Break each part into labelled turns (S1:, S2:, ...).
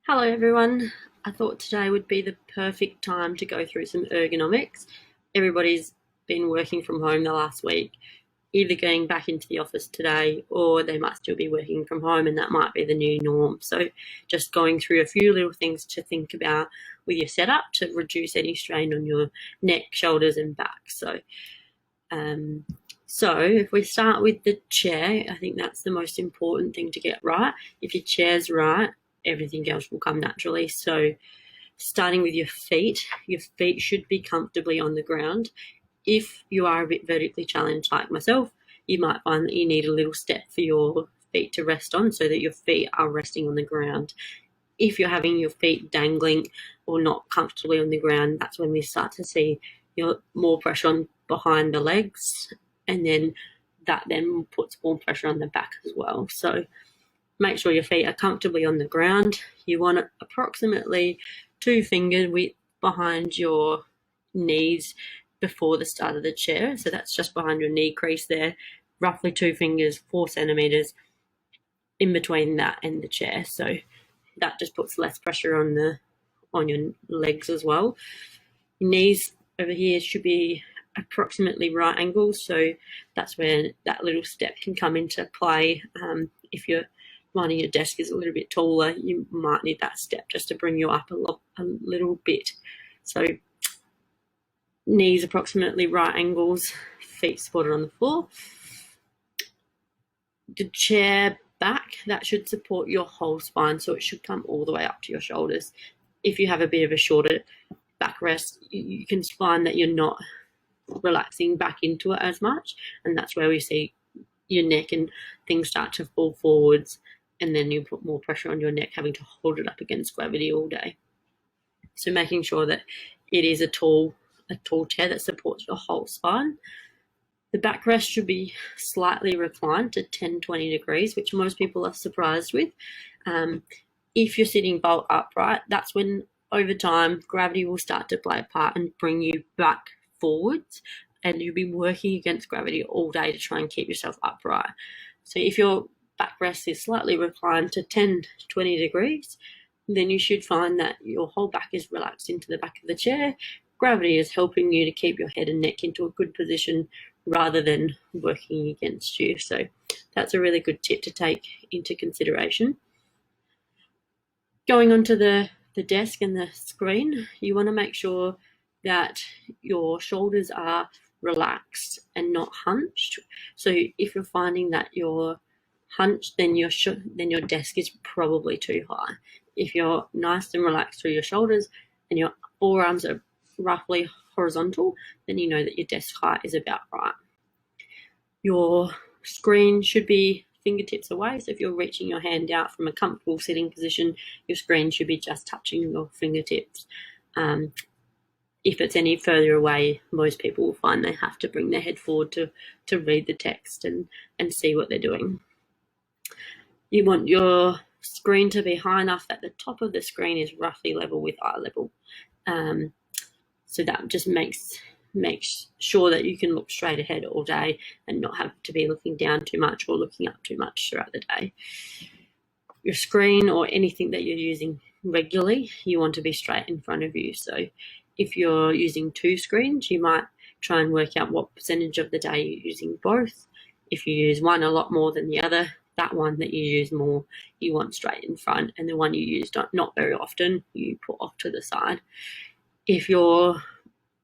S1: Hello everyone. I thought today would be the perfect time to go through some ergonomics. Everybody's been working from home the last week, either going back into the office today or they might still be working from home and that might be the new norm. So just going through a few little things to think about with your setup to reduce any strain on your neck, shoulders and back. So if we start with the chair, I think that's the most important thing to get right. If your chair's right, everything else will come naturally. So starting with your feet should be comfortably on the ground. If you are a bit vertically challenged like myself, you might find that you need a little step for your feet to rest on so that your feet are resting on the ground. If you're having your feet dangling or not comfortably on the ground, that's when we start to see more pressure on behind the legs, and then that then puts more pressure on the back as well. So make sure your feet are comfortably on the ground. You want it approximately 2 finger width behind your knees before the start of the chair. So that's just behind your knee crease there, roughly 2 fingers, 4 centimeters in between that and the chair. So that just puts less pressure on your legs as well. Your knees over here should be approximately right angles, so that's where that little step can come into play. If you're finding your desk is a little bit taller, you might need that step just to bring you up a little bit. So knees approximately right angles, feet supported on the floor. The chair back, that should support your whole spine, so it should come all the way up to your shoulders. If you have a bit of a shorter backrest, you can find that you're not relaxing back into it as much, and that's where we see your neck and things start to fall forwards, and then you put more pressure on your neck, having to hold it up against gravity all day. So making sure that it is a tall chair that supports your whole spine. The backrest should be slightly reclined to 10-20 degrees, which most people are surprised with. If you're sitting bolt upright, that's when over time gravity will start to play a part and bring you back forwards, and you'll be working against gravity all day to try and keep yourself upright. So if your backrest is slightly reclined to 10-20 degrees, then you should find that your whole back is relaxed into the back of the chair. Gravity is helping you to keep your head and neck into a good position rather than working against you. So that's a really good tip to take into consideration. Going onto the desk and the screen, you want to make sure that your shoulders are relaxed and not hunched. So if you're finding that you're hunched, then your desk is probably too high. If you're nice and relaxed through your shoulders and your forearms are roughly horizontal, then you know that your desk height is about right. Your screen should be fingertips away, so if you're reaching your hand out from a comfortable sitting position, your screen should be just touching your fingertips. If it's any further away, most people will find they have to bring their head forward to read the text and see what they're doing. You want your screen to be high enough that the top of the screen is roughly level with eye level. So that just makes sure that you can look straight ahead all day and not have to be looking down too much or looking up too much throughout the day. Your screen or anything that you're using regularly, you want to be straight in front of you. So if you're using 2 screens, you might try and work out what percentage of the day you're using both. If you use one a lot more than the other, that one that you use more, you want straight in front, and the one you use not very often, you put off to the side. If you're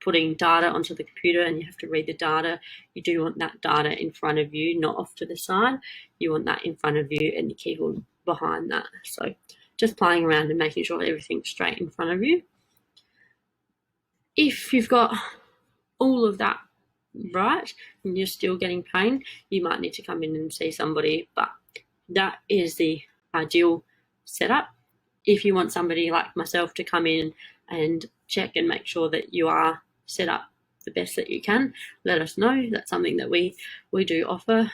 S1: putting data onto the computer and you have to read the data, you do want that data in front of you, not off to the side. You want that in front of you and your keyboard behind that. So just playing around and making sure everything's straight in front of you. If you've got all of that right and you're still getting pain, you might need to come in and see somebody, but that is the ideal setup. If you want somebody like myself to come in and check and make sure that you are set up the best that you can, let us know. That's something that we do offer,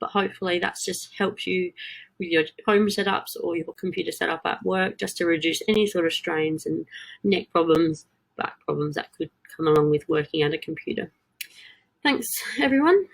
S1: but hopefully that's just helps you with your home setups or your computer setup at work, just to reduce any sort of strains and neck problems, back problems that could come along with working at a computer. Thanks everyone.